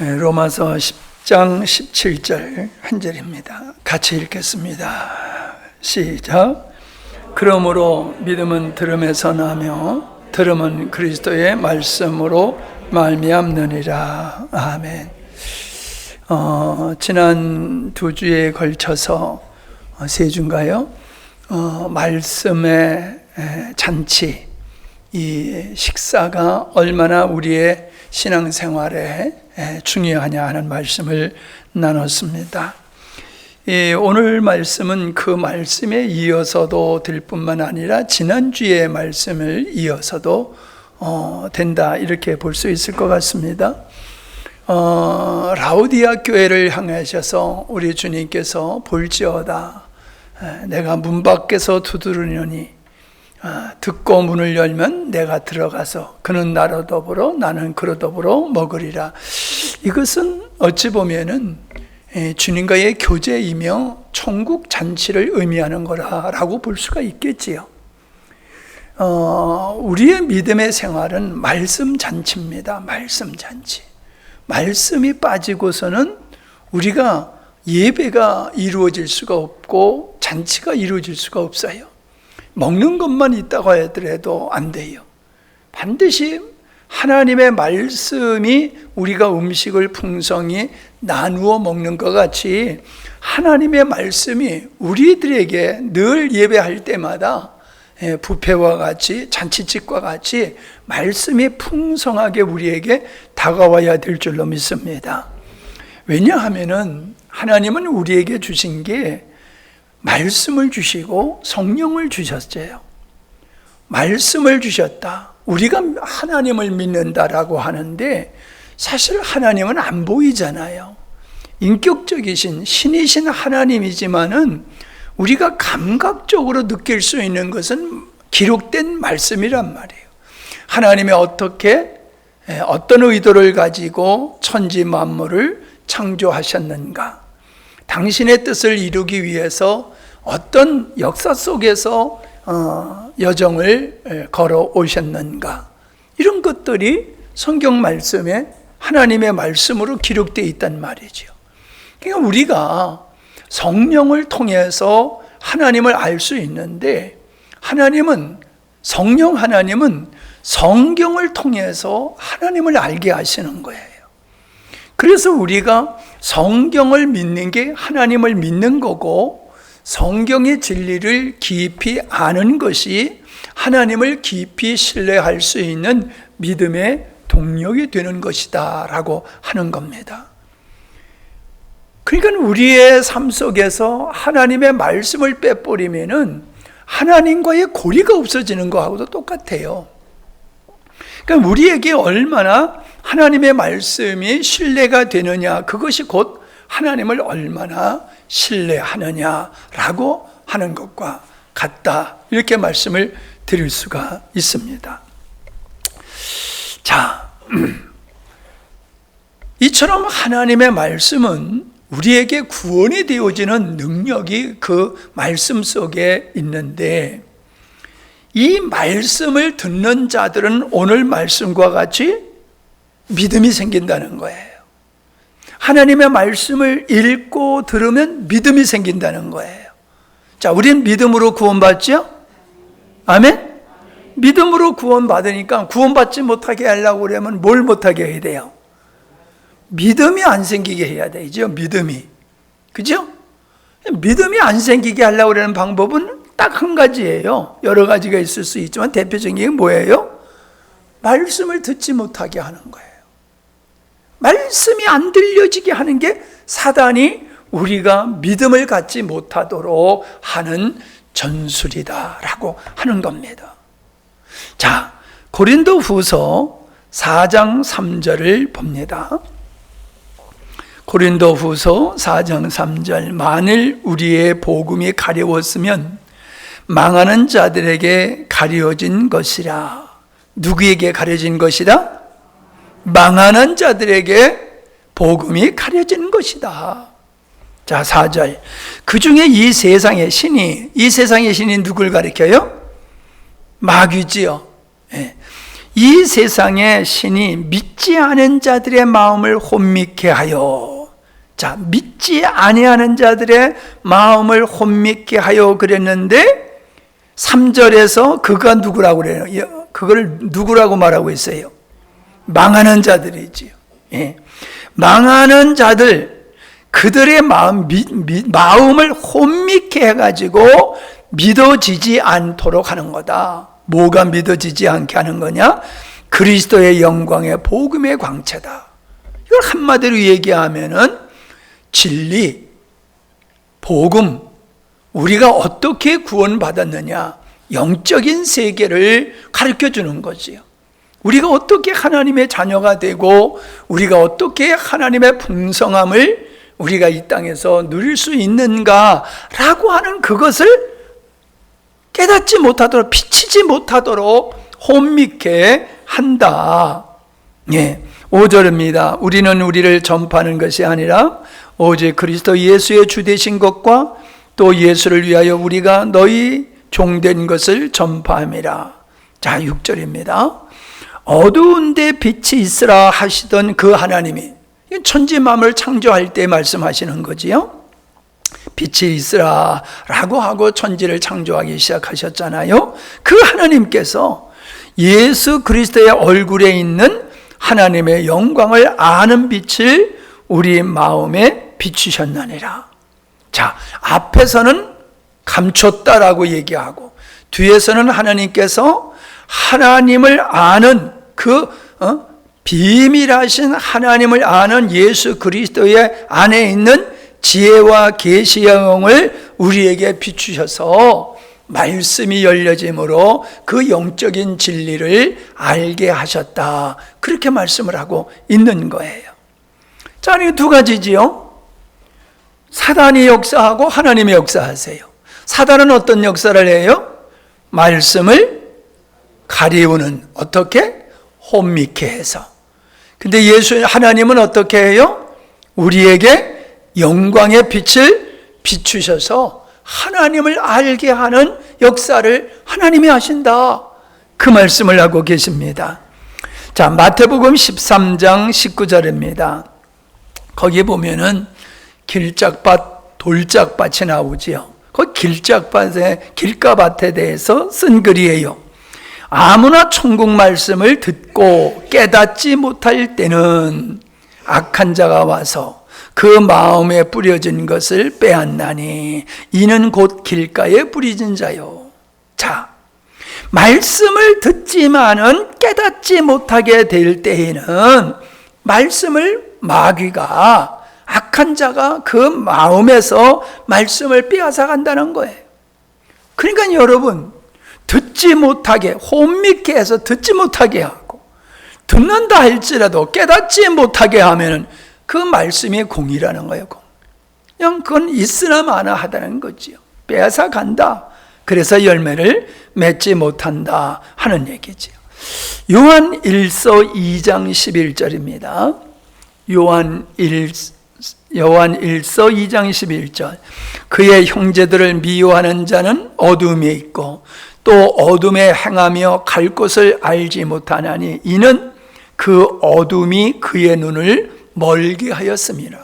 로마서 10장 17절 한 절입니다. 같이 읽겠습니다. 시작. 그러므로 믿음은 들음에서 나며 들음은 그리스도의 말씀으로 말미암느니라. 아멘. 지난 2주에 걸쳐서 3주인가요? 말씀의 잔치, 이 식사가 얼마나 우리의 신앙생활에 중요하냐 하는 말씀을 나눴습니다. 오늘 말씀은 그 말씀에 이어서도 될 뿐만 아니라 지난주의 말씀을 이어서도 된다, 이렇게 볼 수 있을 것 같습니다. 라오디아 교회를 향하셔서 우리 주님께서 볼지어다 내가 문 밖에서 두드리노니 듣고 문을 열면 내가 들어가서 그는 나로 더불어 나는 그로 더불어 먹으리라. 이것은 어찌 보면은 주님과의 교제이며 천국 잔치를 의미하는 거라고 볼 수가 있겠지요. 우리의 믿음의 생활은 말씀 잔치입니다. 말씀 잔치. 말씀이 빠지고서는 우리가 예배가 이루어질 수가 없고 잔치가 이루어질 수가 없어요. 먹는 것만 있다고 하더라도 안 돼요. 반드시 하나님의 말씀이 우리가 음식을 풍성히 나누어 먹는 것 같이 하나님의 말씀이 우리들에게 늘 예배할 때마다 뷔페와 같이 잔치집과 같이 말씀이 풍성하게 우리에게 다가와야 될 줄로 믿습니다. 왜냐하면은 하나님은 우리에게 주신 게 말씀을 주시고 성령을 주셨어요. 말씀을 주셨다. 우리가 하나님을 믿는다라고 하는데 사실 하나님은 안 보이잖아요. 인격적이신 신이신 하나님이지만은 우리가 감각적으로 느낄 수 있는 것은 기록된 말씀이란 말이에요. 하나님이 어떤 의도를 가지고 천지 만물을 창조하셨는가, 당신의 뜻을 이루기 위해서 어떤 역사 속에서 여정을 걸어 오셨는가, 이런 것들이 성경 말씀에 하나님의 말씀으로 기록되어 있단 말이죠. 그러니까 우리가 성령을 통해서 하나님을 알 수 있는데 성령 하나님은 성경을 통해서 하나님을 알게 하시는 거예요. 그래서 우리가 성경을 믿는 게 하나님을 믿는 거고, 성경의 진리를 깊이 아는 것이 하나님을 깊이 신뢰할 수 있는 믿음의 동력이 되는 것이다 라고 하는 겁니다. 그러니까 우리의 삶 속에서 하나님의 말씀을 빼버리면은 하나님과의 고리가 없어지는 거하고도 똑같아요. 그러니까 우리에게 얼마나 하나님의 말씀이 신뢰가 되느냐, 그것이 곧 하나님을 얼마나 신뢰하느냐라고 하는 것과 같다, 이렇게 말씀을 드릴 수가 있습니다. 자, 이처럼 하나님의 말씀은 우리에게 구원이 되어지는 능력이 그 말씀 속에 있는데, 이 말씀을 듣는 자들은 오늘 말씀과 같이 믿음이 생긴다는 거예요. 하나님의 말씀을 읽고 들으면 믿음이 생긴다는 거예요. 자, 우린 믿음으로 구원받죠? 아멘? 믿음으로 구원받으니까 구원받지 못하게 하려고 그러면 뭘 못하게 해야 돼요? 믿음이 안 생기게 해야 되죠. 믿음이. 그죠? 믿음이 안 생기게 하려고 하는 방법은 딱 한 가지예요. 여러 가지가 있을 수 있지만 대표적인 게 뭐예요? 말씀을 듣지 못하게 하는 거예요. 말씀이 안 들려지게 하는 게 사단이 우리가 믿음을 갖지 못하도록 하는 전술이다라고 하는 겁니다. 자, 고린도후서 4장 3절을 봅니다. 고린도후서 4장 3절. 만일 우리의 복음이 가려웠으면 망하는 자들에게 가려진 것이라. 누구에게 가려진 것이다? 망하는 자들에게 복음이 가려진 것이다. 자, 4절. 그 중에 이 세상의 신이 누굴 가리켜요? 마귀지요. 이 세상의 신이 믿지 않은 자들의 마음을 혼미케 하여, 자, 믿지 아니하는 자들의 마음을 혼미케 하여 그랬는데 3절에서 그가 누구라고 그래요? 그걸 누구라고 말하고 있어요? 망하는 자들이지요. 예. 망하는 자들, 그들의 마음을 혼미케 해가지고 믿어지지 않도록 하는 거다. 뭐가 믿어지지 않게 하는 거냐? 그리스도의 영광의 복음의 광채다. 이걸 한마디로 얘기하면은 진리, 복음, 우리가 어떻게 구원받았느냐, 영적인 세계를 가르쳐 주는 거지요. 우리가 어떻게 하나님의 자녀가 되고 우리가 어떻게 하나님의 풍성함을 우리가 이 땅에서 누릴 수 있는가라고 하는 그것을 깨닫지 못하도록, 비치지 못하도록 혼미케 한다. 예, 5절입니다. 우리는 우리를 전파하는 것이 아니라 오직 그리스도 예수의 주 되신 것과 또 예수를 위하여 우리가 너희 종된 것을 전파함이라. 자, 6절입니다. 어두운 데 빛이 있으라 하시던 그 하나님이, 천지만물을 창조할 때 말씀하시는 거지요. 빛이 있으라 라고 하고 천지를 창조하기 시작하셨잖아요. 그 하나님께서 예수 그리스도의 얼굴에 있는 하나님의 영광을 아는 빛을 우리 마음에 비추셨나니라. 자, 앞에서는 감췄다라고 얘기하고 뒤에서는 하나님께서 하나님을 아는 그 비밀하신 하나님을 아는 예수 그리스도의 안에 있는 지혜와 계시의 영을 우리에게 비추셔서 말씀이 열려짐으로 그 영적인 진리를 알게 하셨다. 그렇게 말씀을 하고 있는 거예요. 자, 이 두 가지지요. 사단이 역사하고 하나님이 역사하세요. 사단은 어떤 역사를 해요? 말씀을 가리우는, 어떻게? 혼미케 해서. 근데 하나님은 어떻게 해요? 우리에게 영광의 빛을 비추셔서 하나님을 알게 하는 역사를 하나님이 하신다. 그 말씀을 하고 계십니다. 자, 마태복음 13장 19절입니다. 거기 보면은 길짝밭, 돌짝밭이 나오지요. 그 길가밭에 대해서 쓴 글이에요. 아무나 천국 말씀을 듣고 깨닫지 못할 때는 악한 자가 와서 그 마음에 뿌려진 것을 빼앗나니 이는 곧 길가에 뿌려진 자요. 자, 말씀을 듣지만은 깨닫지 못하게 될 때에는 말씀을 마귀가, 악한 자가 그 마음에서 말씀을 빼앗아 간다는 거예요. 그러니까 여러분, 듣지 못하게, 혼미케 해서 듣지 못하게 하고, 듣는다 할지라도 깨닫지 못하게 하면은 그 말씀이 공이라는 거예요. 공. 그냥 그건 있으나 마나 하다는 거지요. 빼앗아 간다. 그래서 열매를 맺지 못한다 하는 얘기지요. 요한 1서 2장 11절입니다. 요한 1서 2장 11절. 그의 형제들을 미워하는 자는 어둠에 있고 또 어둠에 행하며 갈 곳을 알지 못하나니 이는 그 어둠이 그의 눈을 멀게 하였습니다.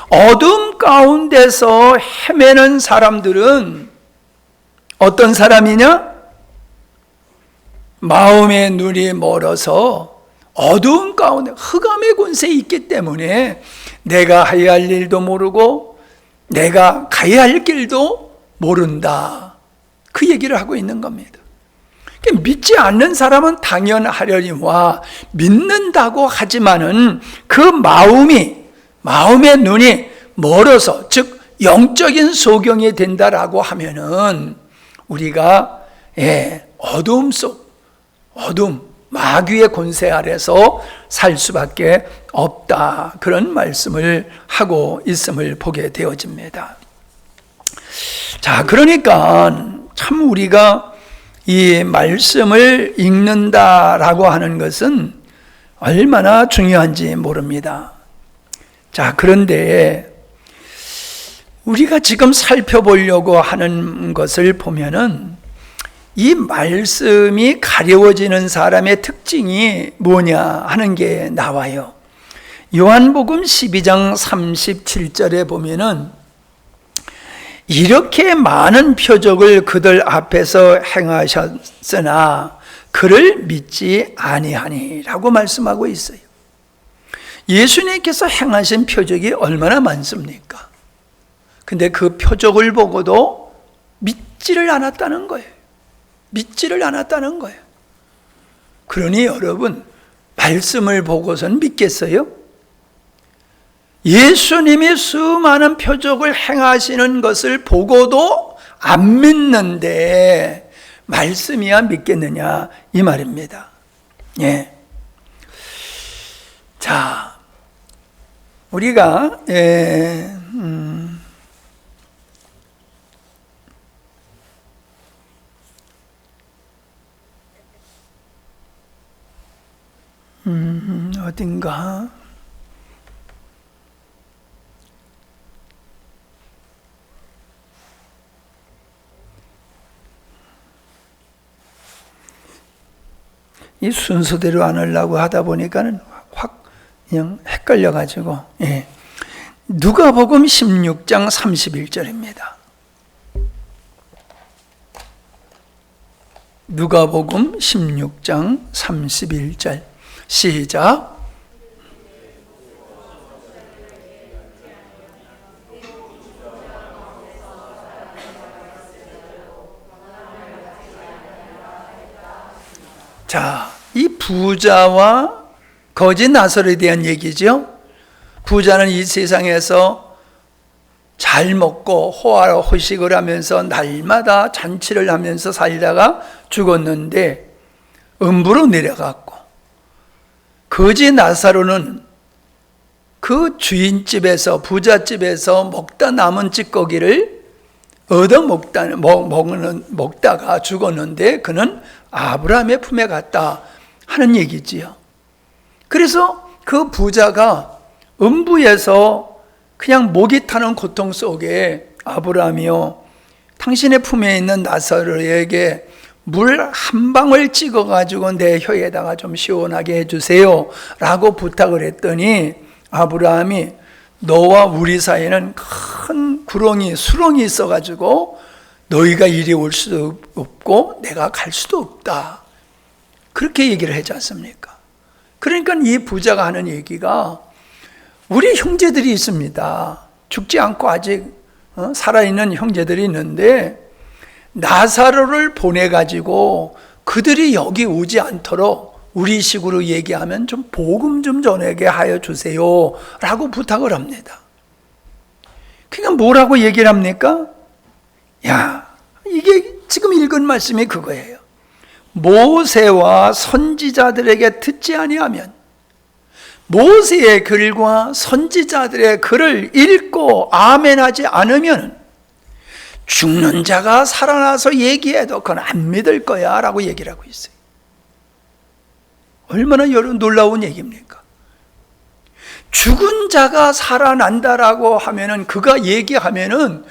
어둠 가운데서 헤매는 사람들은 어떤 사람이냐? 마음의 눈이 멀어서 어두운 가운데 흑암의 권세에 있기 때문에 내가 해야 할 일도 모르고 내가 가야 할 길도 모른다. 그 얘기를 하고 있는 겁니다. 믿지 않는 사람은 당연하려니와 믿는다고 하지만은 그 마음의 눈이 멀어서, 즉 영적인 소경이 된다라고 하면은 우리가 어둠, 마귀의 권세 아래서 살 수밖에 없다. 그런 말씀을 하고 있음을 보게 되어집니다. 자, 그러니까 참 우리가 이 말씀을 읽는다라고 하는 것은 얼마나 중요한지 모릅니다. 자, 그런데 우리가 지금 살펴보려고 하는 것을 보면은 이 말씀이 가려워지는 사람의 특징이 뭐냐 하는 게 나와요. 요한복음 12장 37절에 보면은 이렇게 많은 표적을 그들 앞에서 행하셨으나 그를 믿지 아니하니라고 말씀하고 있어요. 예수님께서 행하신 표적이 얼마나 많습니까? 근데 그 표적을 보고도 믿지를 않았다는 거예요. 믿지를 않았다는 거예요. 그러니 여러분, 말씀을 보고선 믿겠어요? 예수님이 수많은 표적을 행하시는 것을 보고도 안 믿는데 말씀이야 믿겠느냐 이 말입니다. 예. 자, 우리가 어딘가 이 순서대로 안 하려고 하다 보니까는 확 그냥 헷갈려가지고, 예. 누가복음 16장 31절입니다. 누가복음 16장 31절 시작. 자, 이 부자와 거짓 나설에 대한 얘기죠. 부자는 이 세상에서 잘 먹고 호화호식을 하면서 날마다 잔치를 하면서 살다가 죽었는데 음부로 내려갔고, 거짓 나사로는 그 주인집에서, 부잣집에서 먹다 남은 찌꺼기를 얻어 먹다가 죽었는데 그는 아브라함의 품에 갔다 하는 얘기지요. 그래서 그 부자가 음부에서 그냥 목이 타는 고통 속에 아브라함이요, 당신의 품에 있는 나사로에게 물 한 방울 찍어가지고 내 혀에다가 좀 시원하게 해주세요 라고 부탁을 했더니 아브라함이 너와 우리 사이에는 큰 수렁이 있어가지고 너희가 이리 올 수도 없고 내가 갈 수도 없다, 그렇게 얘기를 하지 않습니까? 그러니까 이 부자가 하는 얘기가, 우리 형제들이 있습니다. 죽지 않고 아직 살아있는 형제들이 있는데 나사로를 보내가지고 그들이 여기 오지 않도록 우리 식으로 얘기하면 좀 복음 좀 전하게 하여 주세요 라고 부탁을 합니다. 그러니까 뭐라고 얘기를 합니까? 야, 이게 지금 읽은 말씀이 그거예요. 모세와 선지자들에게 듣지 아니하면, 모세의 글과 선지자들의 글을 읽고 아멘하지 않으면 죽는 자가 살아나서 얘기해도 그건 안 믿을 거야 라고 얘기를 하고 있어요. 얼마나 여러분 놀라운 얘기입니까? 죽은 자가 살아난다라고 하면은, 그가 얘기하면은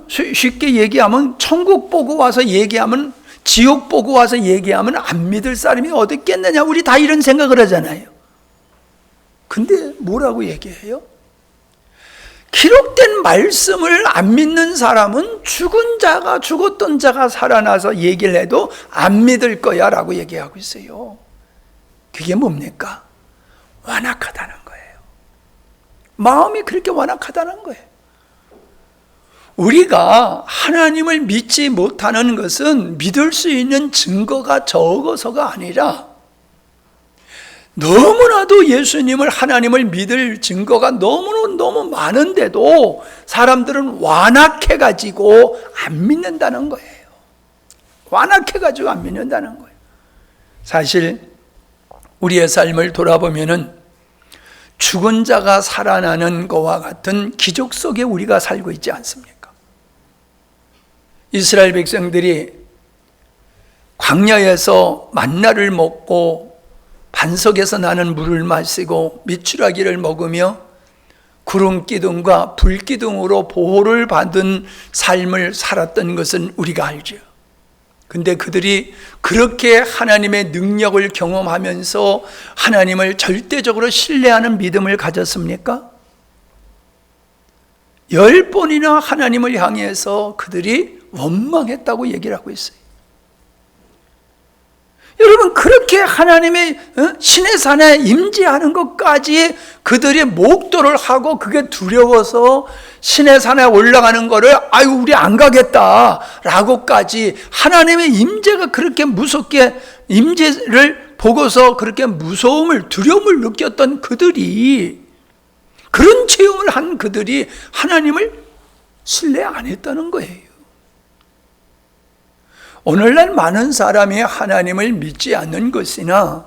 쉽게 얘기하면 천국 보고 와서 얘기하면, 지옥 보고 와서 얘기하면 안 믿을 사람이 어디 있겠느냐, 우리 다 이런 생각을 하잖아요. 근데 뭐라고 얘기해요? 기록된 말씀을 안 믿는 사람은 죽었던 자가 살아나서 얘기를 해도 안 믿을 거야 라고 얘기하고 있어요. 그게 뭡니까? 완악하다는 거예요. 마음이 그렇게 완악하다는 거예요. 우리가 하나님을 믿지 못하는 것은 믿을 수 있는 증거가 적어서가 아니라, 너무나도 예수님을, 하나님을 믿을 증거가 너무 많은데도 사람들은 완악해가지고 안 믿는다는 거예요. 완악해가지고 안 믿는다는 거예요. 사실 우리의 삶을 돌아보면은 죽은 자가 살아나는 것과 같은 기적 속에 우리가 살고 있지 않습니까? 이스라엘 백성들이 광야에서 만나를 먹고 반석에서 나는 물을 마시고 미추라기를 먹으며 구름 기둥과 불 기둥으로 보호를 받은 삶을 살았던 것은 우리가 알죠. 근데 그들이 그렇게 하나님의 능력을 경험하면서 하나님을 절대적으로 신뢰하는 믿음을 가졌습니까? 10번이나 하나님을 향해서 그들이 원망했다고 얘기를 하고 있어요. 여러분, 그렇게 하나님의 신의 산에 임재하는 것까지 그들이 목도를 하고 그게 두려워서 신의 산에 올라가는 거를 아유 우리 안 가겠다라고까지 하나님의 임재가 그렇게 무섭게 임재를 보고서 그렇게 무서움을 두려움을 느꼈던 그들이 그런 체험을 한 그들이 하나님을 신뢰 안 했다는 거예요. 오늘날 많은 사람이 하나님을 믿지 않는 것이나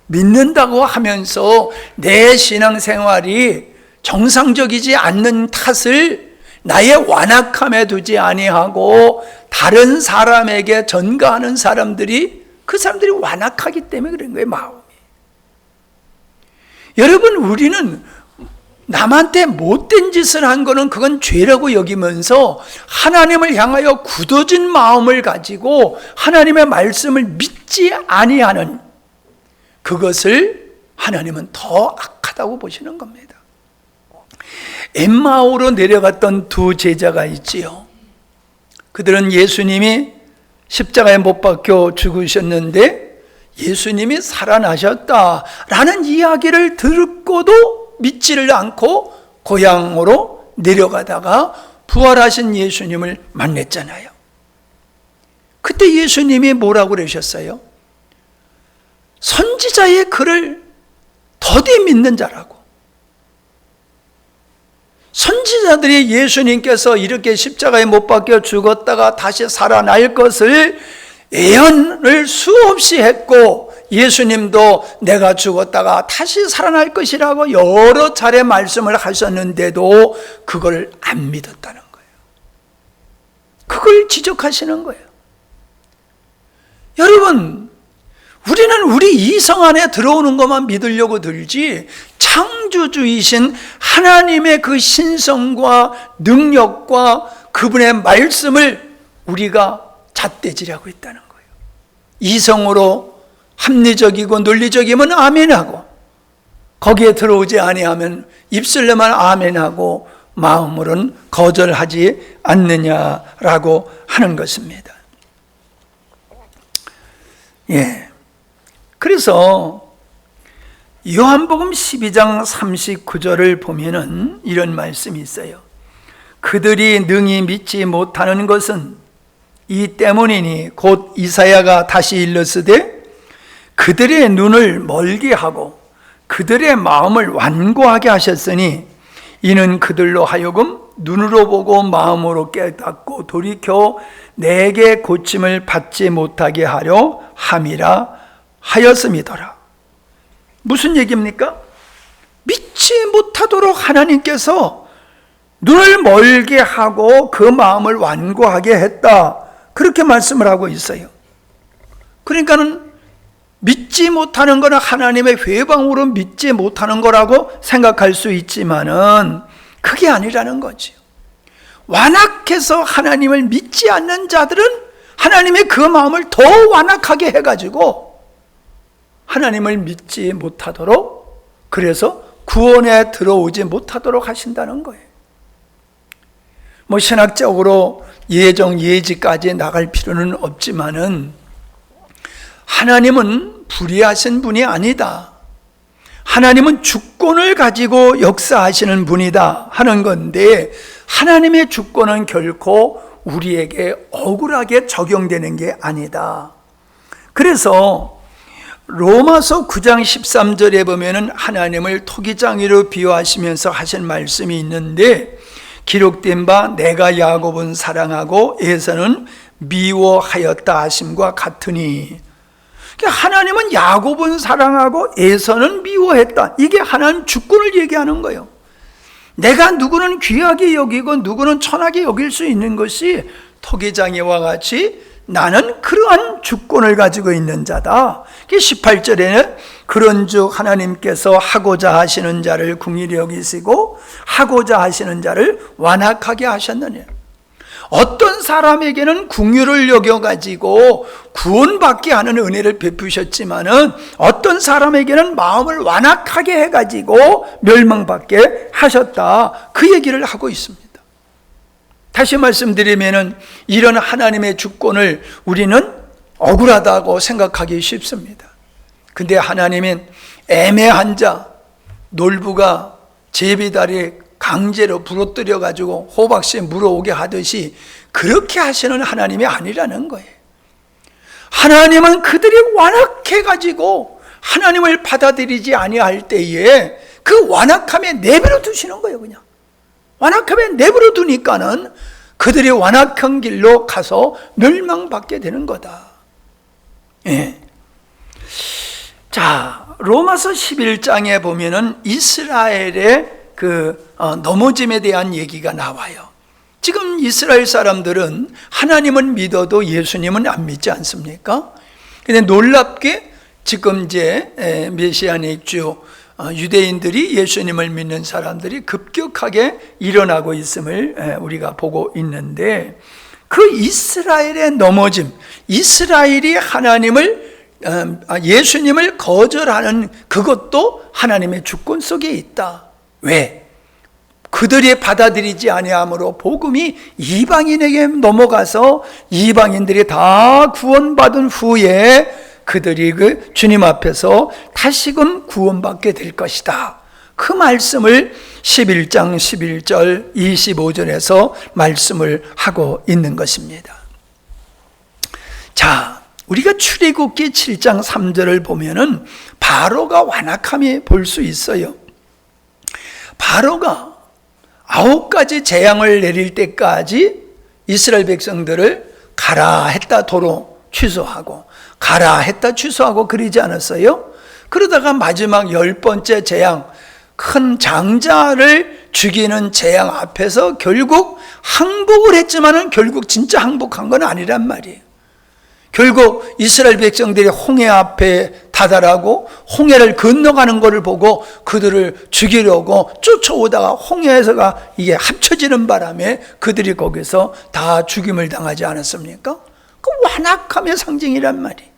믿는다고 하면서 내 신앙생활이 정상적이지 않는 탓을 나의 완악함에 두지 아니하고 다른 사람에게 전가하는 사람들이 그 사람들이 완악하기 때문에 그런 거예요, 마음이. 여러분, 우리는 남한테 못된 짓을 한 거는 그건 죄라고 여기면서 하나님을 향하여 굳어진 마음을 가지고 하나님의 말씀을 믿지 아니하는 그것을 하나님은 더 악하다고 보시는 겁니다. 엠마오로 내려갔던 두 제자가 있지요. 그들은 예수님이 십자가에 못 박혀 죽으셨는데 예수님이 살아나셨다라는 이야기를 듣고도 믿지를 않고 고향으로 내려가다가 부활하신 예수님을 만났잖아요. 그때 예수님이 뭐라고 그러셨어요? 선지자의 글을 더디 믿는 자라고. 선지자들이 예수님께서 이렇게 십자가에 못 박혀 죽었다가 다시 살아날 것을 예언을 수없이 했고 예수님도 내가 죽었다가 다시 살아날 것이라고 여러 차례 말씀을 하셨는데도 그걸 안 믿었다는 거예요. 그걸 지적하시는 거예요. 여러분, 우리는 우리 이성 안에 들어오는 것만 믿으려고 들지 창조주이신 하나님의 그 신성과 능력과 그분의 말씀을 우리가 잣대질하고 있다는 거예요. 이성으로 합리적이고 논리적이면 아멘하고 거기에 들어오지 아니하면 입술로만 아멘하고 마음으로는 거절하지 않느냐라고 하는 것입니다. 예. 그래서 요한복음 12장 39절을 보면은 이런 말씀이 있어요. 그들이 능히 믿지 못하는 것은 이 때문이니 곧 이사야가 다시 일렀으되 그들의 눈을 멀게 하고 그들의 마음을 완고하게 하셨으니 이는 그들로 하여금 눈으로 보고 마음으로 깨닫고 돌이켜 내게 고침을 받지 못하게 하려 함이라 하였음이더라. 무슨 얘기입니까? 믿지 못하도록 하나님께서 눈을 멀게 하고 그 마음을 완고하게 했다. 그렇게 말씀을 하고 있어요. 그러니까는 믿지 못하는 거는 하나님의 회방으로 믿지 못하는 거라고 생각할 수 있지만은 그게 아니라는 거죠. 완악해서 하나님을 믿지 않는 자들은 하나님의 그 마음을 더 완악하게 해가지고 하나님을 믿지 못하도록, 그래서 구원에 들어오지 못하도록 하신다는 거예요. 뭐 신학적으로 예지까지 나갈 필요는 없지만은 하나님은 불의하신 분이 아니다. 하나님은 주권을 가지고 역사하시는 분이다 하는 건데 하나님의 주권은 결코 우리에게 억울하게 적용되는 게 아니다. 그래서 로마서 9장 13절에 보면은 하나님을 토기장이로 비유하시면서 하신 말씀이 있는데 기록된 바 내가 야곱은 사랑하고 에서는 미워하였다 하심과 같으니, 하나님은 야곱은 사랑하고 에서는 미워했다. 이게 하나님 주권을 얘기하는 거예요. 내가 누구는 귀하게 여기고 누구는 천하게 여길 수 있는 것이 토기장이와 같이 나는 그러한 주권을 가지고 있는 자다. 18절에는 그런즉 하나님께서 하고자 하시는 자를 긍휼히 여기시고 하고자 하시는 자를 완악하게 하셨느냐. 어떤 사람에게는 긍휼을 여겨가지고 구원받게 하는 은혜를 베푸셨지만은 어떤 사람에게는 마음을 완악하게 해가지고 멸망받게 하셨다, 그 얘기를 하고 있습니다. 다시 말씀드리면은 이런 하나님의 주권을 우리는 억울하다고 생각하기 쉽습니다. 근데 하나님은 애매한 자, 놀부가 제비다리에 강제로 부러뜨려 가지고 호박씨에 물어오게 하듯이 그렇게 하시는 하나님이 아니라는 거예요. 하나님은 그들이 완악해 가지고 하나님을 받아들이지 아니할 때에 그 완악함에 내버려 두시는 거예요. 그냥 완악함에 내버려 두니까는 그들이 완악한 길로 가서 멸망받게 되는 거다. 예. 자, 로마서 11장에 보면은 이스라엘의 넘어짐에 대한 얘기가 나와요. 지금 이스라엘 사람들은 하나님은 믿어도 예수님은 안 믿지 않습니까? 근데 놀랍게 지금 이제 메시아닉 주 유대인들이 예수님을 믿는 사람들이 급격하게 일어나고 있음을 우리가 보고 있는데, 그 이스라엘의 넘어짐, 이스라엘이 예수님을 거절하는 그것도 하나님의 주권 속에 있다. 왜? 그들이 받아들이지 아니함으로 복음이 이방인에게 넘어가서 이방인들이 다 구원받은 후에 그들이 그 주님 앞에서 다시금 구원받게 될 것이다. 그 말씀을 11장 11절 25절에서 말씀을 하고 있는 것입니다. 자, 우리가 출애굽기 7장 3절을 보면은 바로가 완악함이 볼 수 있어요. 바로가 9가지 재앙을 내릴 때까지 이스라엘 백성들을 가라 했다 도로 취소하고, 가라 했다 취소하고 그러지 않았어요? 그러다가 마지막 10번째 재앙, 큰 장자를 죽이는 재앙 앞에서 결국 항복을 했지만은 결국 진짜 항복한 건 아니란 말이에요. 결국 이스라엘 백성들이 홍해 앞에 다다라고 홍해를 건너가는 것을 보고 그들을 죽이려고 쫓아오다가 홍해에서가 이게 합쳐지는 바람에 그들이 거기서 다 죽임을 당하지 않았습니까? 그 완악함의 상징이란 말이에요.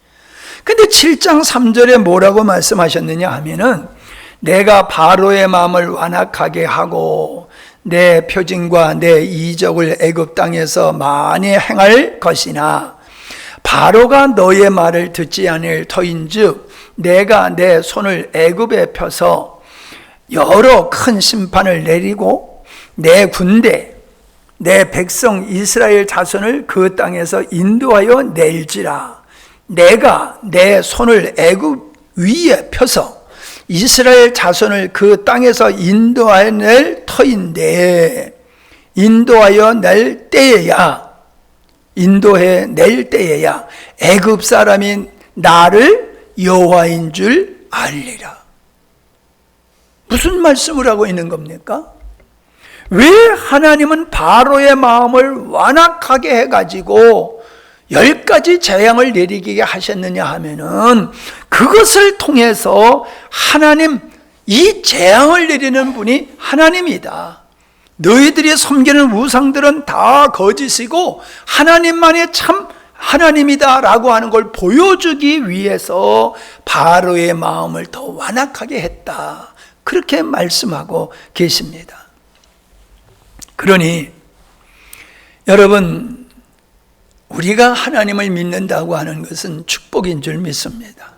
근데 7장 3절에 뭐라고 말씀하셨느냐 하면은, 내가 바로의 마음을 완악하게 하고 내 표징과 내 이적을 애굽 땅에서 많이 행할 것이나 바로가 너의 말을 듣지 않을 터인즉 내가 내 손을 애굽에 펴서 여러 큰 심판을 내리고 내 군대 내 백성 이스라엘 자손을 그 땅에서 인도하여 낼지라. 내가 내 손을 애굽 위에 펴서 이스라엘 자손을 그 땅에서 인도하여 낼 터인데, 인도하여 낼 때에야, 인도해 낼 때에야 애굽 사람이 나를 여호와인 줄 알리라. 무슨 말씀을 하고 있는 겁니까? 왜 하나님은 바로의 마음을 완악하게 해가지고 10가지 재앙을 내리게 하셨느냐 하면은, 그것을 통해서 하나님, 이 재앙을 내리는 분이 하나님이다. 너희들이 섬기는 우상들은 다 거짓이고 하나님만이 참 하나님이다 라고 하는 걸 보여주기 위해서 바로의 마음을 더 완악하게 했다. 그렇게 말씀하고 계십니다. 그러니 여러분, 우리가 하나님을 믿는다고 하는 것은 축복인 줄 믿습니다.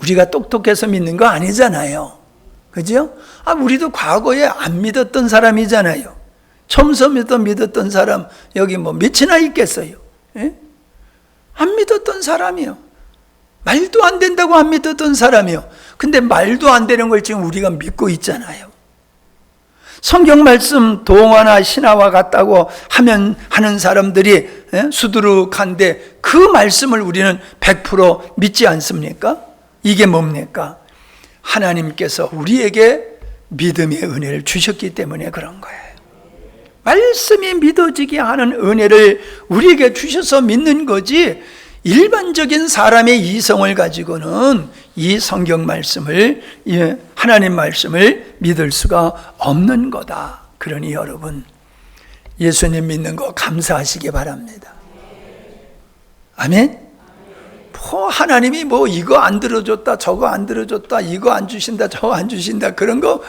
우리가 똑똑해서 믿는 거 아니잖아요. 그죠? 우리도 과거에 안 믿었던 사람이잖아요. 처음부터 믿었던 사람 여기 뭐 몇이나 있겠어요? 예? 안 믿었던 사람이요. 말도 안 된다고 안 믿었던 사람이요. 근데 말도 안 되는 걸 지금 우리가 믿고 있잖아요. 성경 말씀 동화나 신화와 같다고 하는 사람들이 수두룩한데 그 말씀을 우리는 100% 믿지 않습니까? 이게 뭡니까? 하나님께서 우리에게 믿음의 은혜를 주셨기 때문에 그런 거예요. 말씀이 믿어지게 하는 은혜를 우리에게 주셔서 믿는 거지, 일반적인 사람의 이성을 가지고는 이 성경 말씀을, 하나님 말씀을 믿을 수가 없는 거다. 그러니 여러분, 예수님 믿는 거 감사하시기 바랍니다. 아멘? 하나님이 이거 안 들어줬다, 저거 안 들어줬다, 이거 안 주신다, 저거 안 주신다, 그런 거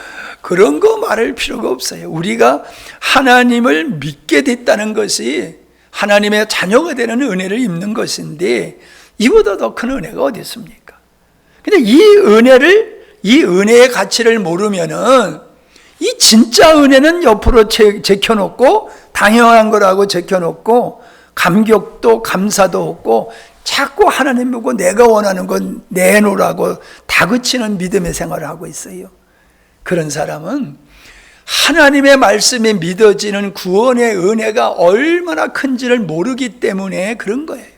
말할 필요가 없어요. 우리가 하나님을 믿게 됐다는 것이 하나님의 자녀가 되는 은혜를 입는 것인데, 이보다 더 큰 은혜가 어디 있습니까? 근데 이 은혜의 가치를 모르면은, 이 진짜 은혜는 옆으로 제껴놓고, 당연한 거라고 제껴놓고, 감격도 감사도 없고, 자꾸 하나님 보고 내가 원하는 건 내놓으라고 다그치는 믿음의 생활을 하고 있어요. 그런 사람은 하나님의 말씀이 믿어지는 구원의 은혜가 얼마나 큰지를 모르기 때문에 그런 거예요.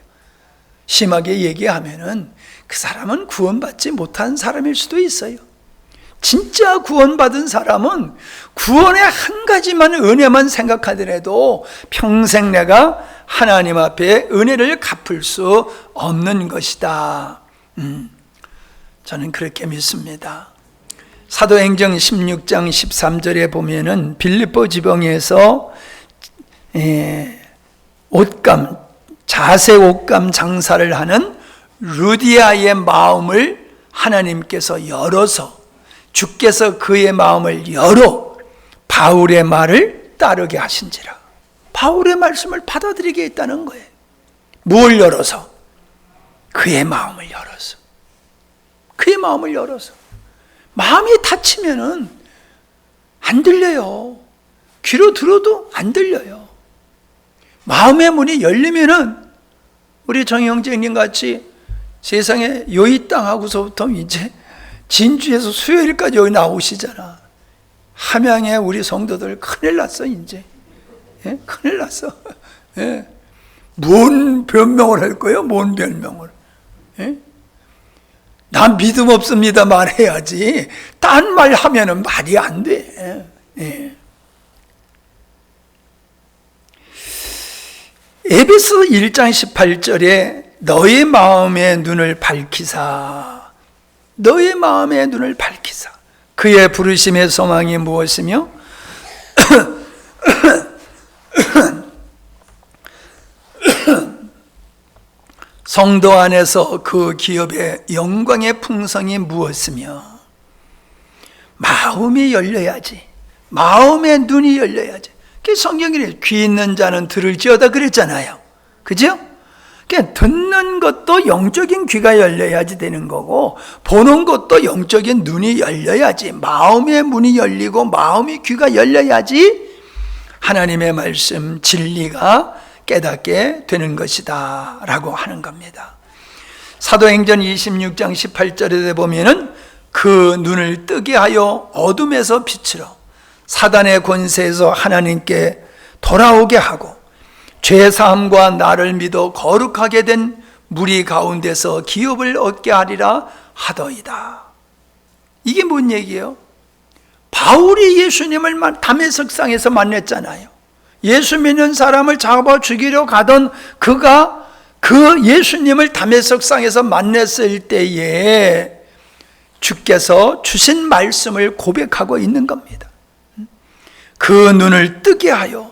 심하게 얘기하면은 그 사람은 구원받지 못한 사람일 수도 있어요. 진짜 구원받은 사람은 구원의 한 가지만 은혜만 생각하더라도 평생 내가 하나님 앞에 은혜를 갚을 수 없는 것이다. 저는 그렇게 믿습니다. 사도행전 16장 13절에 보면은 빌립보 지방에서 자색 옷감 장사를 하는 루디아의 마음을 하나님께서 열어서, 주께서 그의 마음을 열어 바울의 말을 따르게 하신지라. 바울의 말씀을 받아들이게 했다는 거예요. 뭘 열어서? 그의 마음을 열어서. 그의 마음을 열어서. 마음이 닫히면은 안 들려요. 귀로 들어도 안 들려요. 마음의 문이 열리면은 우리 정영재님 같이 세상에 여의 땅 하고서부터 이제 진주에서 수요일까지 여기 나오시잖아. 함양에 우리 성도들 큰일 났어 이제. 예? 큰일 났어. 예? 뭔 변명을 할 거예요? 뭔 변명을? 예? 난 믿음 없습니다 말해야지. 딴 말 하면은 말이 안 돼. 예. 에베소 1장 18절에 너의 마음의 눈을 밝히사, 너의 마음의 눈을 밝히사. 그의 부르심의 소망이 무엇이며 성도 안에서 그 기업의 영광의 풍성이 무엇이며. 마음이 열려야지. 마음의 눈이 열려야지. 성경이 귀 있는 자는 들을지어다 그랬잖아요. 그죠? 듣는 것도 영적인 귀가 열려야지 되는 거고, 보는 것도 영적인 눈이 열려야지, 마음의 문이 열리고 마음의 귀가 열려야지 하나님의 말씀 진리가 깨닫게 되는 것이다 라고 하는 겁니다. 사도행전 26장 18절에 보면은 그 눈을 뜨게 하여 어둠에서 빛으로 사단의 권세에서 하나님께 돌아오게 하고 죄사함과 나를 믿어 거룩하게 된 무리 가운데서 기업을 얻게 하리라 하더이다. 이게 뭔 얘기예요? 바울이 예수님을 다메섹상에서 만났잖아요. 예수 믿는 사람을 잡아 죽이려 가던 그가 그 예수님을 다메섹상에서 만났을 때에 주께서 주신 말씀을 고백하고 있는 겁니다. 그 눈을 뜨게 하여.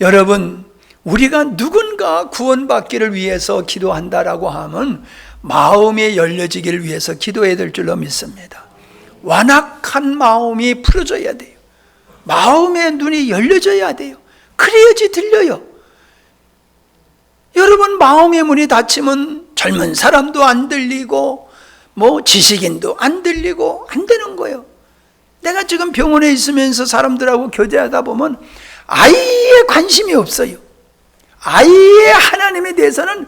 여러분, 우리가 누군가 구원받기를 위해서 기도한다라고 하면 마음이 열려지기를 위해서 기도해야 될 줄로 믿습니다. 완악한 마음이 풀어져야 돼요. 마음의 눈이 열려져야 돼요. 그래야지 들려요. 여러분, 마음의 문이 닫히면 젊은 사람도 안 들리고 지식인도 안 들리고 안 되는 거예요. 내가 지금 병원에 있으면서 사람들하고 교제하다 보면 아예 관심이 없어요. 아예 하나님에 대해서는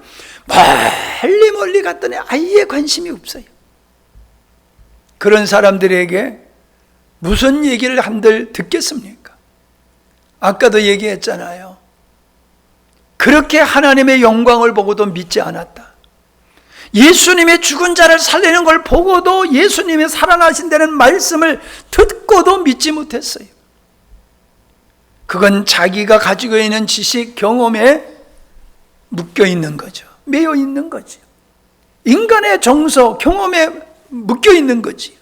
멀리 갔더니 아예 관심이 없어요. 그런 사람들에게 무슨 얘기를 한들 듣겠습니까? 아까도 얘기했잖아요. 그렇게 하나님의 영광을 보고도 믿지 않았다. 예수님의 죽은 자를 살리는 걸 보고도 예수님의 살아나신다는 말씀을 듣고도 믿지 못했어요. 그건 자기가 가지고 있는 지식, 경험에 묶여 있는 거죠. 매여 있는 거죠. 인간의 정서, 경험에 묶여 있는 거지.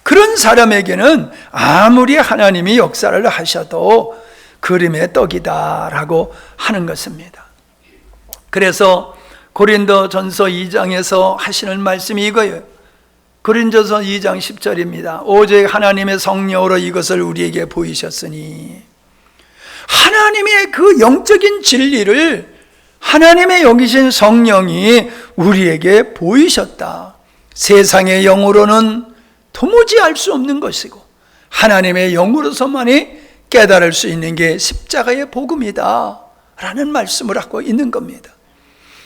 그런 사람에게는 아무리 하나님이 역사를 하셔도 그림의 떡이다라고 하는 것입니다. 그래서 고린도전서 2장에서 하시는 말씀이 이거예요. 고린도전서 2장 10절입니다. 오직 하나님의 성령으로 이것을 우리에게 보이셨으니, 하나님의 그 영적인 진리를 하나님의 영이신 성령이 우리에게 보이셨다. 세상의 영으로는 도무지 알 수 없는 것이고 하나님의 영으로서만이 깨달을 수 있는 게 십자가의 복음이다 라는 말씀을 하고 있는 겁니다.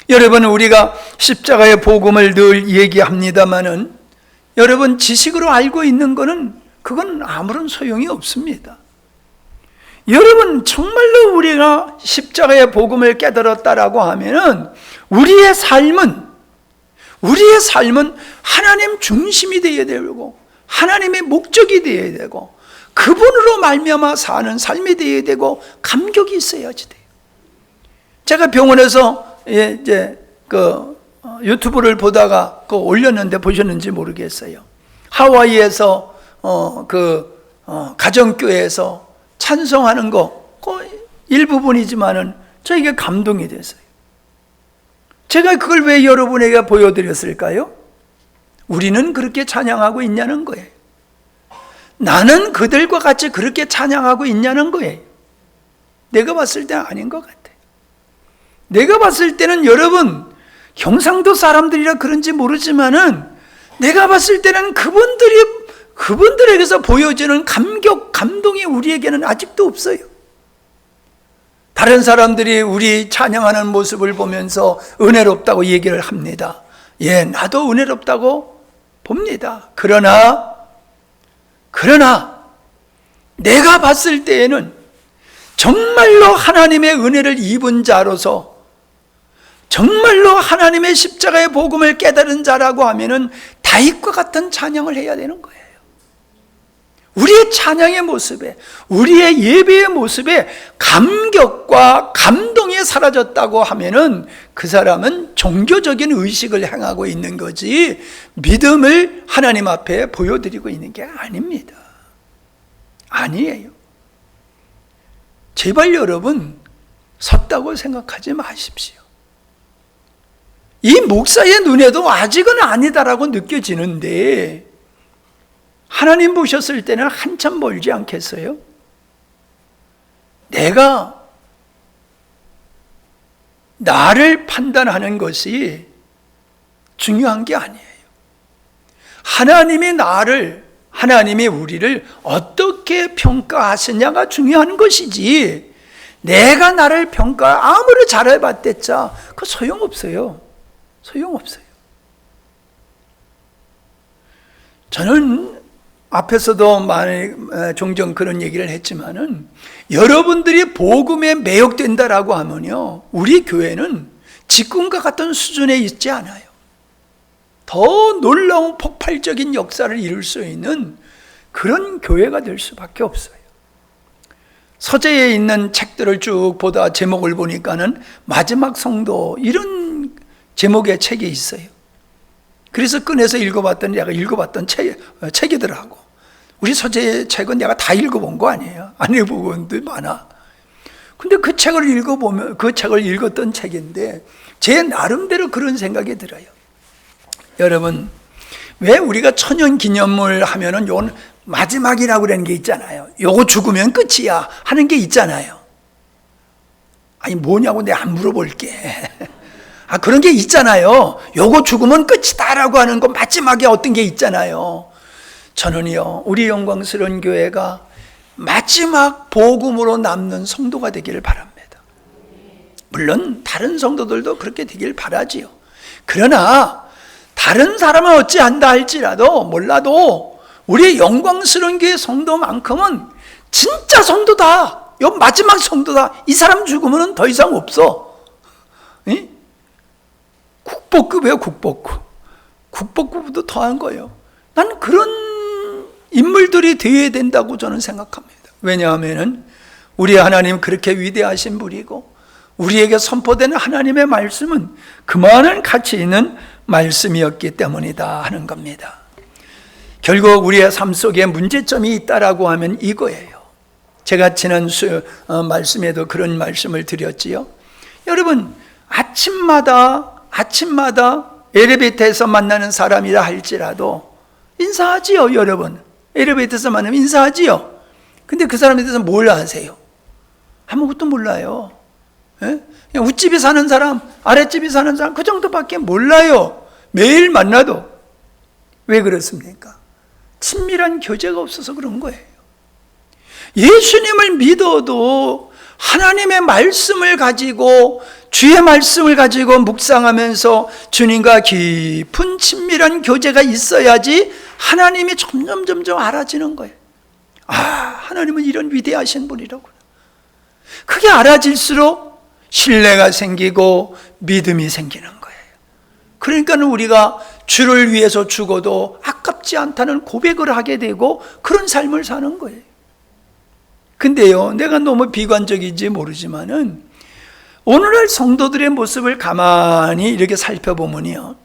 여러분, 우리가 십자가의 복음을 늘 얘기합니다마는 여러분, 지식으로 알고 있는 것은 그건 아무런 소용이 없습니다. 여러분, 정말로 우리가 십자가의 복음을 깨달았다라고 하면은 우리의 삶은 하나님 중심이 되어야 되고 하나님의 목적이 되어야 되고 그분으로 말미암아 사는 삶이 되어야 되고 감격이 있어야지 돼요. 제가 병원에서 이제 유튜브를 보다가 올렸는데 보셨는지 모르겠어요. 하와이에서 가정교회에서 찬송하는 거, 일부분이지만은 저에게 감동이 됐어요. 제가 그걸 왜 여러분에게 보여드렸을까요? 우리는 그렇게 찬양하고 있냐는 거예요. 나는 그들과 같이 그렇게 찬양하고 있냐는 거예요. 내가 봤을 때는 아닌 것 같아요. 내가 봤을 때는 여러분, 경상도 사람들이라 그런지 모르지만은 내가 봤을 때는 그분들에게서 보여지는 감동이 우리에게는 아직도 없어요. 다른 사람들이 우리 찬양하는 모습을 보면서 은혜롭다고 얘기를 합니다. 예, 나도 은혜롭다고 봅니다. 그러나 내가 봤을 때에는 정말로 하나님의 은혜를 입은 자로서, 정말로 하나님의 십자가의 복음을 깨달은 자라고 하면은 다윗과 같은 찬양을 해야 되는 거예요. 우리의 찬양의 모습에, 우리의 예배의 모습에 감격과 감동이 사라졌다고 하면은 그 사람은 종교적인 의식을 행하고 있는 거지 믿음을 하나님 앞에 보여드리고 있는 게 아닙니다. 아니에요. 제발 여러분, 섰다고 생각하지 마십시오. 이 목사의 눈에도 아직은 아니다라고 느껴지는데 하나님 보셨을 때는 한참 멀지 않겠어요? 내가 나를 판단하는 것이 중요한 게 아니에요. 하나님이 우리를 어떻게 평가하시냐가 중요한 것이지, 내가 나를 아무리 잘해봤댔자 그거 소용없어요. 저는 앞에서도 종종 그런 얘기를 했지만은, 여러분들이 복음에 매혹된다라고 하면요, 우리 교회는 직분과 같은 수준에 있지 않아요. 더 놀라운 폭발적인 역사를 이룰 수 있는 그런 교회가 될 수밖에 없어요. 서재에 있는 책들을 쭉 보다 제목을 보니까는 마지막 성도, 이런 제목의 책이 있어요. 그래서 꺼내서 읽어봤더니 내가 읽어봤던 책이더라고. 우리 서재의 책은 내가 다 읽어본 거 아니에요. 안 읽어본 것도 많아. 근데 그 책을 읽었던 책인데 제 나름대로 그런 생각이 들어요. 여러분, 왜 우리가 천연기념물 하면은 요건 마지막이라고 그러는 게 있잖아요. 요거 죽으면 끝이야 하는 게 있잖아요. 아니, 뭐냐고 내가 안 물어볼게. 그런 게 있잖아요. 요거 죽으면 끝이다라고 하는 거 마지막에 어떤 게 있잖아요. 저는요, 우리 영광스러운 교회가 마지막 복음으로 남는 성도가 되기를 바랍니다. 물론 다른 성도들도 그렇게 되길 바라지요. 그러나 다른 사람은 어찌한다 할지라도 몰라도 우리 영광스러운 교회 성도만큼은 진짜 성도다, 요 마지막 성도다. 이 사람 죽으면 더 이상 없어. 국보급이에요. 국보급보다 더한 거예요. 난 그런 인물들이 되어야 된다고 저는 생각합니다. 왜냐하면 우리 하나님 그렇게 위대하신 분이고 우리에게 선포된 하나님의 말씀은 그만한 가치 있는 말씀이었기 때문이다 하는 겁니다. 결국 우리의 삶 속에 문제점이 있다라고 하면 이거예요. 제가 지난 말씀에도 그런 말씀을 드렸지요. 여러분, 아침마다 엘리베이터에서 만나는 사람이라 할지라도 인사하지요. 여러분, 엘리베이터에서 만나면 인사하지요. 근데 그 사람에 대해서 뭘 아세요? 아무것도 몰라요. 예? 그냥 윗집에 사는 사람, 아랫집에 사는 사람, 그 정도밖에 몰라요. 매일 만나도. 왜 그렇습니까? 친밀한 교제가 없어서 그런 거예요. 예수님을 믿어도 하나님의 말씀을 가지고, 주의 말씀을 가지고 묵상하면서 주님과 깊은 친밀한 교제가 있어야지 하나님이 점점 알아지는 거예요. 아, 하나님은 이런 위대하신 분이라구나. 그게 알아질수록 신뢰가 생기고 믿음이 생기는 거예요. 그러니까 우리가 주를 위해서 죽어도 아깝지 않다는 고백을 하게 되고 그런 삶을 사는 거예요. 근데요, 내가 너무 비관적인지 모르지만은 오늘날 성도들의 모습을 가만히 이렇게 살펴보면요,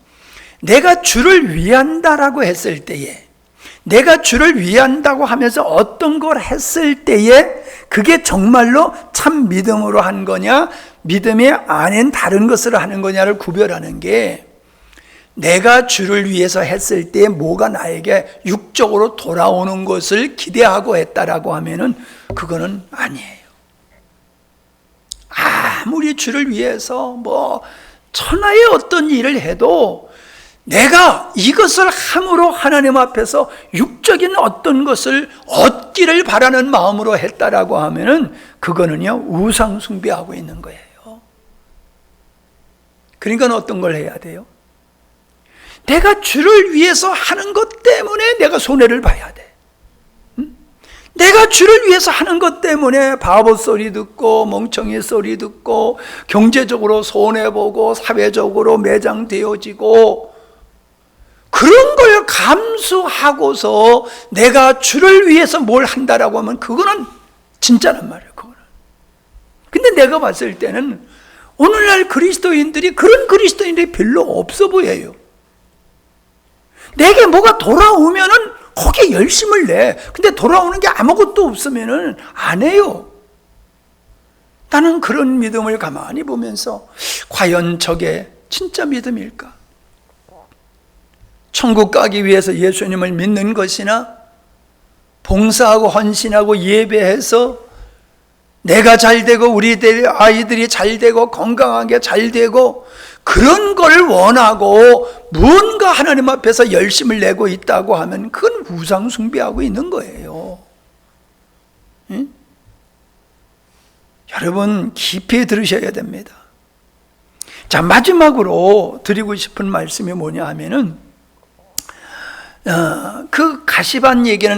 내가 주를 위한다라고 했을 때에, 내가 주를 위한다고 하면서 어떤 걸 했을 때에 그게 정말로 참 믿음으로 한 거냐, 믿음이 아닌 다른 것으로 하는 거냐를 구별하는 게, 내가 주를 위해서 했을 때 뭐가 나에게 육적으로 돌아오는 것을 기대하고 했다라고 하면은 그거는 아니에요. 아무리 주를 위해서 뭐 천하의 어떤 일을 해도 내가 이것을 함으로 하나님 앞에서 육적인 어떤 것을 얻기를 바라는 마음으로 했다라고 하면은 그거는요, 우상 숭배하고 있는 거예요. 그러니까 어떤 걸 해야 돼요? 내가 주를 위해서 하는 것 때문에 내가 손해를 봐야 돼. 내가 주를 위해서 하는 것 때문에 바보 소리 듣고 멍청이 소리 듣고 경제적으로 손해보고 사회적으로 매장되어지고 그런 걸 감수하고서 내가 주를 위해서 뭘 한다라고 하면 그거는 진짜란 말이에요. 그거는. 근데 내가 봤을 때는 오늘날 그리스도인들이 그런 그리스도인들이 별로 없어 보여요. 내게 뭐가 돌아오면은 거기에 열심을 내. 근데 돌아오는 게 아무것도 없으면은 안 해요. 나는 그런 믿음을 가만히 보면서 과연 저게 진짜 믿음일까? 천국 가기 위해서 예수님을 믿는 것이나 봉사하고 헌신하고 예배해서 내가 잘 되고 우리 아이들이 잘 되고 건강하게 잘 되고 그런 걸 원하고 무언가 하나님 앞에서 열심을 내고 있다고 하면 그건 우상 숭배하고 있는 거예요. 응? 여러분 깊이 들으셔야 됩니다. 자, 마지막으로 드리고 싶은 말씀이 뭐냐 하면은 그 가시밭 얘기는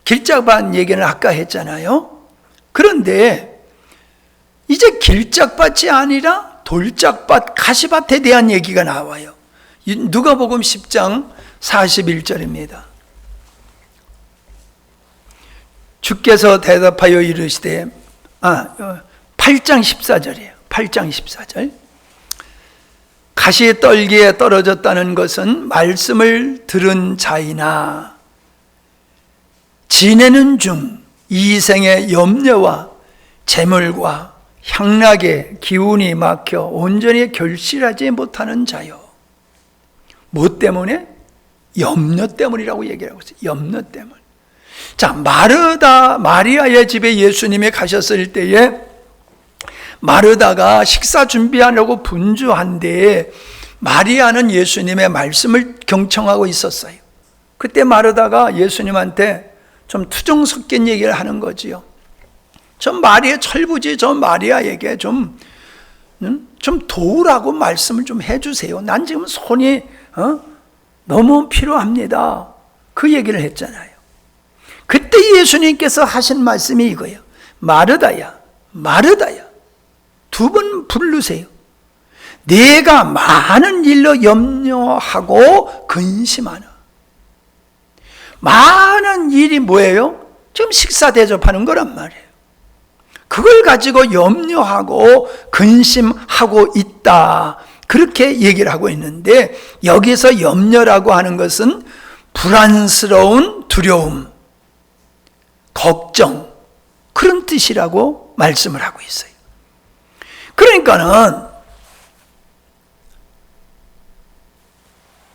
길짝밭 얘기는 아까 했잖아요. 그런데 이제 길짝밭이 아니라 돌짝밭, 가시밭에 대한 얘기가 나와요. 누가복음 10장 41절입니다. 주께서 대답하여 이르시되 8장 14절이에요. 8장 14절. 가시떨기에 떨어졌다는 것은 말씀을 들은 자이나 지내는 중 이생의 염려와 재물과 향락의 기운이 막혀 온전히 결실하지 못하는 자요. 뭐 때문에? 염려 때문이라고 얘기를 하고 있어요. 염려 때문. 자, 마리아의 집에 예수님이 가셨을 때에 마르다가 식사 준비하려고 분주한데 마리아는 예수님의 말씀을 경청하고 있었어요. 그때 마르다가 예수님한테 좀 투정 섞인 얘기를 하는 거지요. 저 마리아 철부지 저 마리아에게 좀 도우라고 말씀을 좀 해주세요. 난 지금 손이 너무 필요합니다. 그 얘기를 했잖아요. 그때 예수님께서 하신 말씀이 이거예요. 마르다야, 마르다야, 두 번 부르세요. 내가 많은 일로 염려하고 근심하나. 많은 일이 뭐예요? 지금 식사 대접하는 거란 말이에요. 그걸 가지고 염려하고 근심하고 있다. 그렇게 얘기를 하고 있는데 여기서 염려라고 하는 것은 불안스러운 두려움, 걱정, 그런 뜻이라고 말씀을 하고 있어요. 그러니까는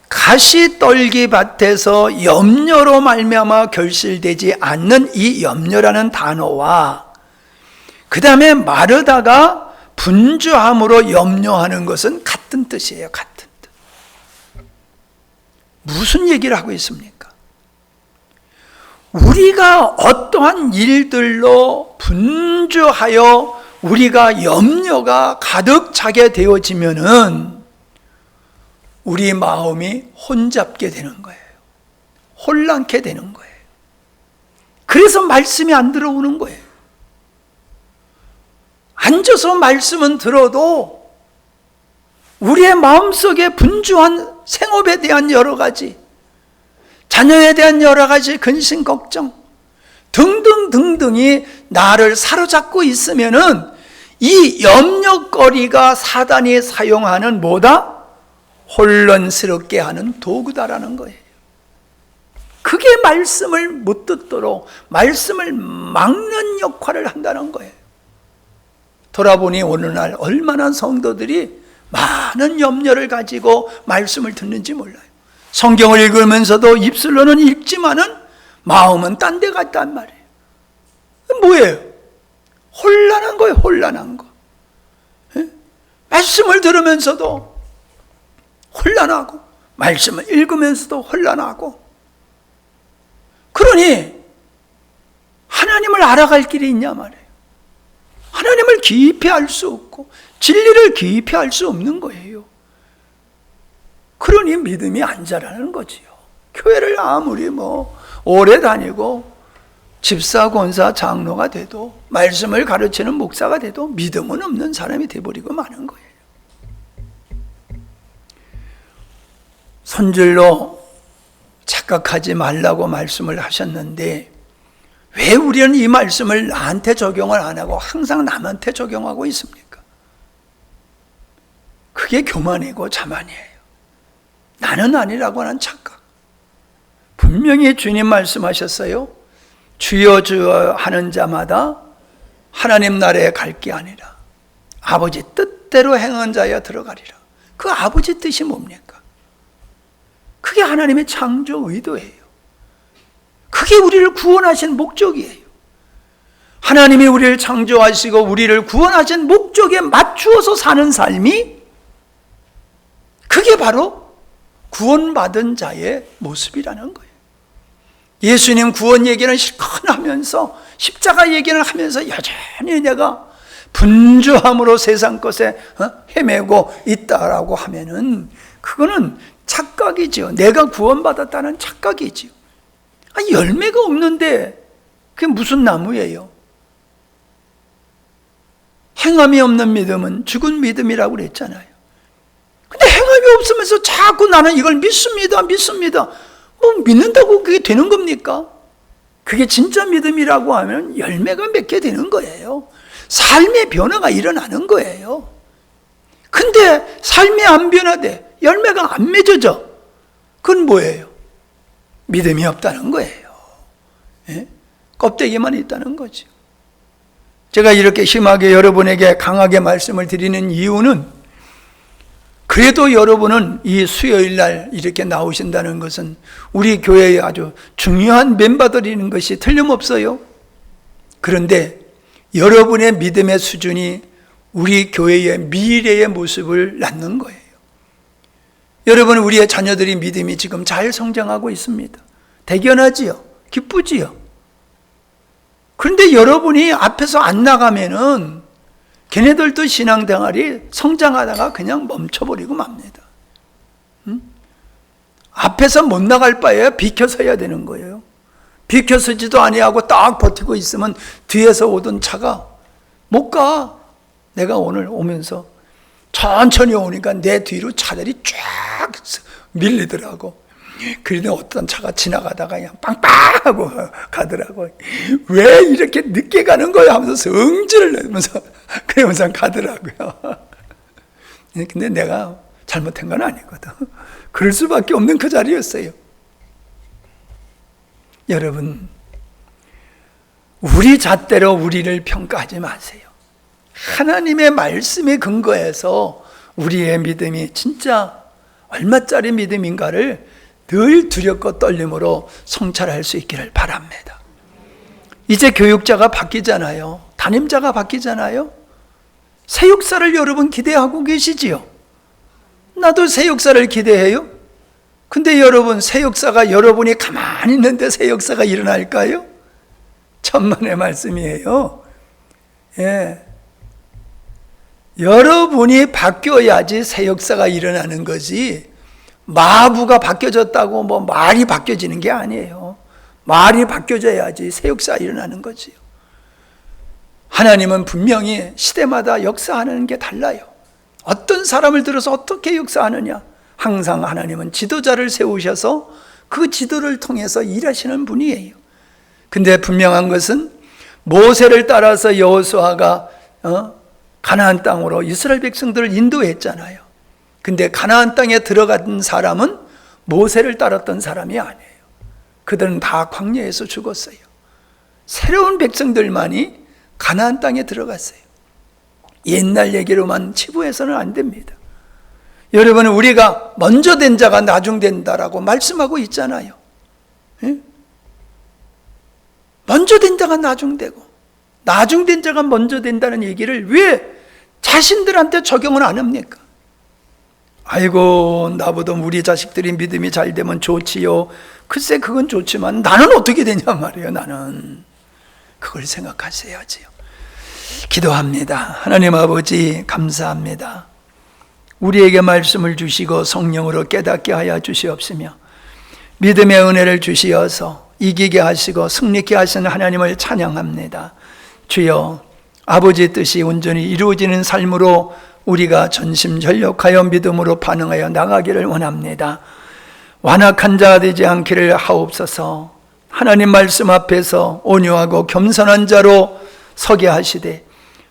가시떨기밭에서 염려로 말미암아 결실되지 않는 이 염려라는 단어와 그 다음에 마르다가 분주함으로 염려하는 것은 같은 뜻이에요. 같은 뜻. 무슨 얘기를 하고 있습니까? 우리가 어떠한 일들로 분주하여 우리가 염려가 가득 차게 되어지면은 우리 마음이 혼잡게 되는 거예요. 혼란케 되는 거예요. 그래서 말씀이 안 들어오는 거예요. 앉아서 말씀은 들어도 우리의 마음속에 분주한 생업에 대한 여러 가지, 자녀에 대한 여러 가지 근심 걱정 등등등등이 나를 사로잡고 있으면은 이 염려거리가 사단이 사용하는 뭐다? 혼란스럽게 하는 도구다라는 거예요. 그게 말씀을 못 듣도록 말씀을 막는 역할을 한다는 거예요. 돌아보니 오늘날 얼마나 성도들이 많은 염려를 가지고 말씀을 듣는지 몰라요. 성경을 읽으면서도 입술로는 읽지만은 마음은 딴 데 갔단 말이에요. 뭐예요? 혼란한 거예요. 혼란한 거. 말씀을 들으면서도 혼란하고 말씀을 읽으면서도 혼란하고. 그러니 하나님을 알아갈 길이 있냐 말이에요. 하나님을 깊이 알 수 없고 진리를 깊이 알 수 없는 거예요. 그러니 믿음이 안 자라는 거지요. 교회를 아무리 오래 다니고 집사, 권사, 장로가 돼도 말씀을 가르치는 목사가 돼도 믿음은 없는 사람이 돼버리고 마는 거예요. 손질로 착각하지 말라고 말씀을 하셨는데 왜 우리는 이 말씀을 나한테 적용을 안 하고 항상 남한테 적용하고 있습니까? 그게 교만이고 자만이에요. 나는 아니라고 하는 착각. 분명히 주님 말씀하셨어요. 주여 주여 하는 자마다 하나님 나라에 갈 게 아니라 아버지 뜻대로 행한 자여 들어가리라. 그 아버지 뜻이 뭡니까? 그게 하나님의 창조 의도예요. 그게 우리를 구원하신 목적이에요. 하나님이 우리를 창조하시고 우리를 구원하신 목적에 맞추어서 사는 삶이 그게 바로 구원받은 자의 모습이라는 거예요. 예수님 구원 얘기는 실컷 하면서 십자가 얘기를 하면서 여전히 내가 분주함으로 세상 것에 헤매고 있다라고 하면은 그거는 착각이죠. 내가 구원받았다는 착각이죠. 열매가 없는데 그게 무슨 나무예요? 행함이 없는 믿음은 죽은 믿음이라고 그랬잖아요. 근데 행함이 없으면서 자꾸 나는 이걸 믿습니다. 믿는다고 그게 되는 겁니까? 그게 진짜 믿음이라고 하면 열매가 맺게 되는 거예요. 삶의 변화가 일어나는 거예요. 근데 삶이 안 변화돼. 열매가 안 맺어져. 그건 뭐예요? 믿음이 없다는 거예요. 예? 껍데기만 있다는 거죠. 제가 이렇게 심하게 여러분에게 강하게 말씀을 드리는 이유는 그래도 여러분은 이 수요일 날 이렇게 나오신다는 것은 우리 교회의 아주 중요한 멤버들이는 것이 틀림없어요. 그런데 여러분의 믿음의 수준이 우리 교회의 미래의 모습을 낳는 거예요. 여러분, 우리의 자녀들이 믿음이 지금 잘 성장하고 있습니다. 대견하지요. 기쁘지요. 그런데 여러분이 앞에서 안 나가면은 걔네들도 신앙생활이 성장하다가 그냥 멈춰버리고 맙니다. 앞에서 못 나갈 바에 비켜서야 되는 거예요. 비켜서지도 아니하고 딱 버티고 있으면 뒤에서 오던 차가 못 가. 내가 오늘 오면서 천천히 오니까 내 뒤로 차들이 쫙 밀리더라고. 그런데 어떤 차가 지나가다가 그냥 빵빵하고 가더라고. 왜 이렇게 늦게 가는 거야 하면서 성질을 내면서 그러면서 가더라고요. 근데 내가 잘못한 건 아니거든. 그럴 수밖에 없는 그 자리였어요. 여러분, 우리 잣대로 우리를 평가하지 마세요. 하나님의 말씀에 근거해서 우리의 믿음이 진짜 얼마짜리 믿음인가를 늘 두렵고 떨림으로 성찰할 수 있기를 바랍니다. 이제 교육자가 바뀌잖아요. 담임자가 바뀌잖아요. 새 역사를 여러분 기대하고 계시지요? 나도 새 역사를 기대해요. 근데 여러분, 새 역사가 여러분이 가만히 있는데 새 역사가 일어날까요? 천만의 말씀이에요. 예. 여러분이 바뀌어야지 새 역사가 일어나는 거지, 마부가 바뀌어졌다고 뭐 말이 바뀌어지는 게 아니에요. 말이 바뀌어져야지 새 역사가 일어나는 거지요. 하나님은 분명히 시대마다 역사하는 게 달라요. 어떤 사람을 들어서 어떻게 역사하느냐? 항상 하나님은 지도자를 세우셔서 그 지도를 통해서 일하시는 분이에요. 근데 분명한 것은 모세를 따라서 여호수아가 가나안 땅으로 이스라엘 백성들을 인도했잖아요. 근데 가나안 땅에 들어간 사람은 모세를 따랐던 사람이 아니에요. 그들은 다 광야에서 죽었어요. 새로운 백성들만이 가나안 땅에 들어갔어요. 옛날 얘기로만 치부해서는 안 됩니다. 여러분, 우리가 먼저 된 자가 나중된다라고 말씀하고 있잖아요. 예? 먼저 된 자가 나중되고 나중된 자가 먼저 된다는 얘기를 왜 자신들한테 적용을 안 합니까? 아이고, 나보다 우리 자식들이 믿음이 잘 되면 좋지요. 글쎄, 그건 좋지만 나는 어떻게 되냐 말이에요. 나는 그걸 생각하셔야지요. 기도합니다. 하나님 아버지, 감사합니다. 우리에게 말씀을 주시고 성령으로 깨닫게 하여 주시옵시며 믿음의 은혜를 주시어서 이기게 하시고 승리케 하시는 하나님을 찬양합니다. 주여, 아버지의 뜻이 온전히 이루어지는 삶으로 우리가 전심전력하여 믿음으로 반응하여 나가기를 원합니다. 완악한 자가 되지 않기를 하옵소서. 하나님 말씀 앞에서 온유하고 겸손한 자로 서게 하시되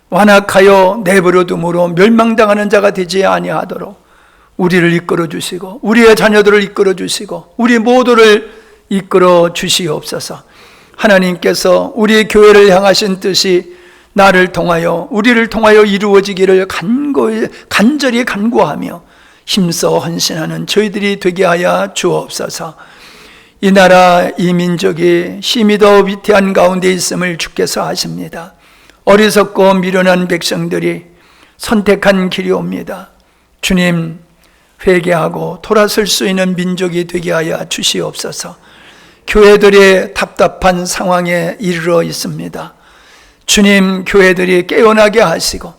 완악하여 내버려 둠으로 멸망당하는 자가 되지 아니하도록 우리를 이끌어 주시고 우리의 자녀들을 이끌어 주시고 우리 모두를 이끌어 주시옵소서. 하나님께서 우리 교회를 향하신 뜻이 나를 통하여 우리를 통하여 이루어지기를 간절히 간구하며 힘써 헌신하는 저희들이 되게 하여 주옵소서. 이 나라 이 민족이 힘이 더 위태한 가운데 있음을 주께서 아십니다. 어리석고 미련한 백성들이 선택한 길이 옵니다. 주님, 회개하고 돌아설 수 있는 민족이 되게 하여 주시옵소서. 교회들이 답답한 상황에 이르러 있습니다. 주님, 교회들이 깨어나게 하시고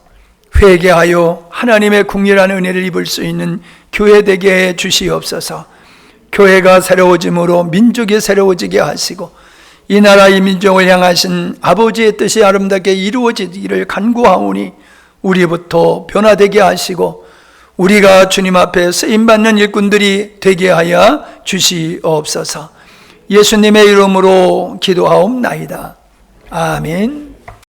회개하여 하나님의 궁일한 은혜를 입을 수 있는 교회 되게 해 주시옵소서. 교회가 새로워짐으로 민족이 새로워지게 하시고 이 나라 이 민족을 향하신 아버지의 뜻이 아름답게 이루어지기를 간구하오니 우리부터 변화되게 하시고 우리가 주님 앞에 쓰임받는 일꾼들이 되게 하여 주시옵소서. 예수님의 이름으로 기도하옵나이다. 아멘.